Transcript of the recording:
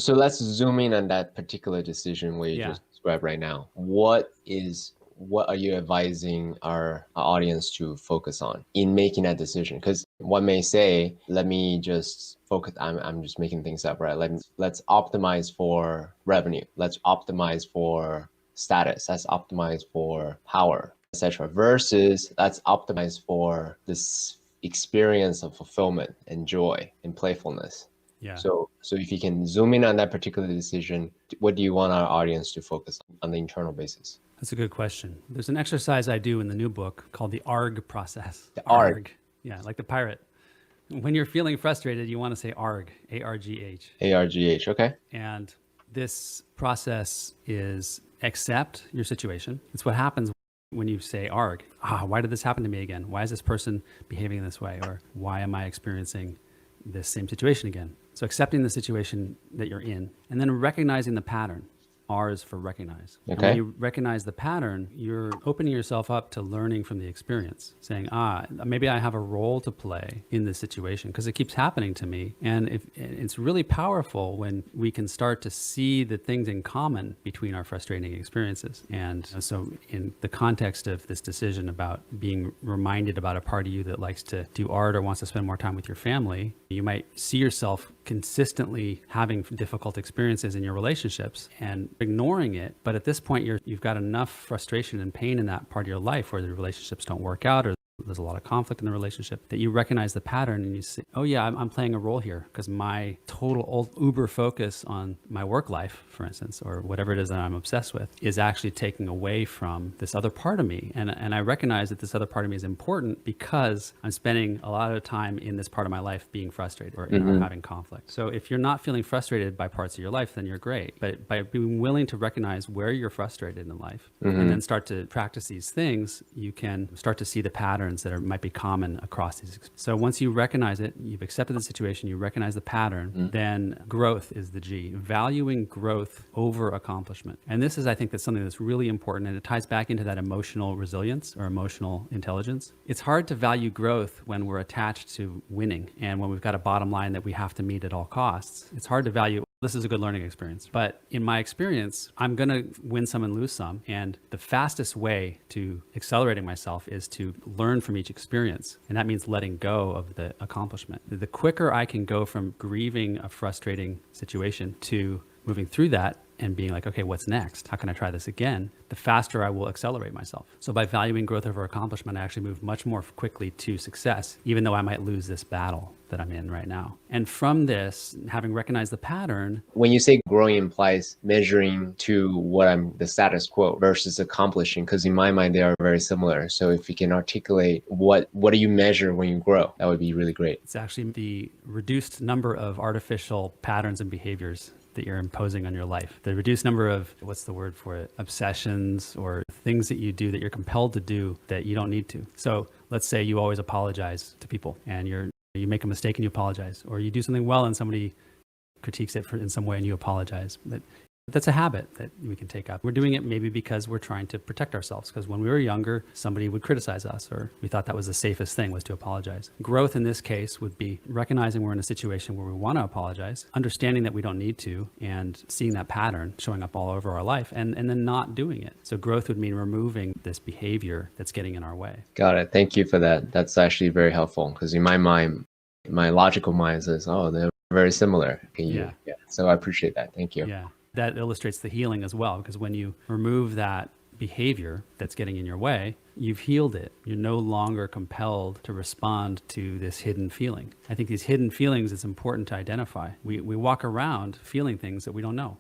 So let's zoom in on that particular decision where you Yeah. just described right now. What are you advising our audience to focus on in making that decision? Because one may say, let me just focus, I'm just making things up, right? Let's optimize for revenue. Let's optimize for status. Let's optimize for power, etc. Versus let's optimize for this experience of fulfillment and joy and playfulness. Yeah. So if you can zoom in on that particular decision, what do you want our audience to focus on the internal basis? That's a good question. There's an exercise I do in the new book called the ARG process. The ARG. Yeah, like the pirate. When you're feeling frustrated, you want to say ARG, A-R-G-H. A.R.G.H. Okay. And this process is accept your situation. It's what happens when you say ARG. Why did this happen to me again? Why is this person behaving this way? Or why am I experiencing this same situation again? So accepting the situation that you're in and then recognizing the pattern. R is for recognize. Okay. And when you recognize the pattern, you're opening yourself up to learning from the experience, saying, maybe I have a role to play in this situation because it keeps happening to me. And it's really powerful when we can start to see the things in common between our frustrating experiences. And so in the context of this decision about being reminded about a part of you that likes to do art or wants to spend more time with your family, you might see yourself consistently having difficult experiences in your relationships and ignoring it. But at this point, you've got enough frustration and pain in that part of your life where the relationships don't work out or there's a lot of conflict in the relationship that you recognize the pattern and you say, oh yeah, I'm playing a role here because my total uber focus on my work life, for instance, or whatever it is that I'm obsessed with is actually taking away from this other part of me. And I recognize that this other part of me is important because I'm spending a lot of time in this part of my life being frustrated or having conflict. So if you're not feeling frustrated by parts of your life, then you're great. But by being willing to recognize where you're frustrated in life and then start to practice these things, you can start to see the patterns that might be common across these. So once you recognize it, you've accepted the situation, you recognize the pattern, then growth is the G. Valuing growth over accomplishment. And this is, I think, that's something that's really important, and it ties back into that emotional resilience or emotional intelligence. It's hard to value growth when we're attached to winning and when we've got a bottom line that we have to meet at all costs. It's hard to value this is a good learning experience. But in my experience, I'm going to win some and lose some. And the fastest way to accelerating myself is to learn from each experience. And that means letting go of the accomplishment. The quicker I can go from grieving a frustrating situation to moving through that and being like, okay, what's next? How can I try this again? The faster I will accelerate myself. So by valuing growth over accomplishment, I actually move much more quickly to success, even though I might lose this battle that I'm in right now. And from this, having recognized the pattern. When you say growing implies measuring to the status quo versus accomplishing, because in my mind, they are very similar. So if you can articulate what do you measure when you grow, that would be really great. It's actually the reduced number of artificial patterns and behaviors that you're imposing on your life. The reduced number of, what's the word for it, obsessions or things that you do that you're compelled to do that you don't need to. So let's say you always apologize to people and you make a mistake and you apologize, or you do something well and somebody critiques it in some way and you apologize. But that's a habit that we can take up. We're doing it maybe because we're trying to protect ourselves, because when we were younger, somebody would criticize us or we thought that was the safest thing was to apologize. Growth in this case would be recognizing we're in a situation where we want to apologize, understanding that we don't need to, and seeing that pattern showing up all over our life and then not doing it. So growth would mean removing this behavior that's getting in our way. Got it. Thank you for that. That's actually very helpful because in my mind, my logical mind says, oh, they're very similar. Yeah. So I appreciate that. Thank you. Yeah. That illustrates the healing as well, because when you remove that behavior that's getting in your way, you've healed it. You're no longer compelled to respond to this hidden feeling. I think these hidden feelings, it's important to identify. We walk around feeling things that we don't know.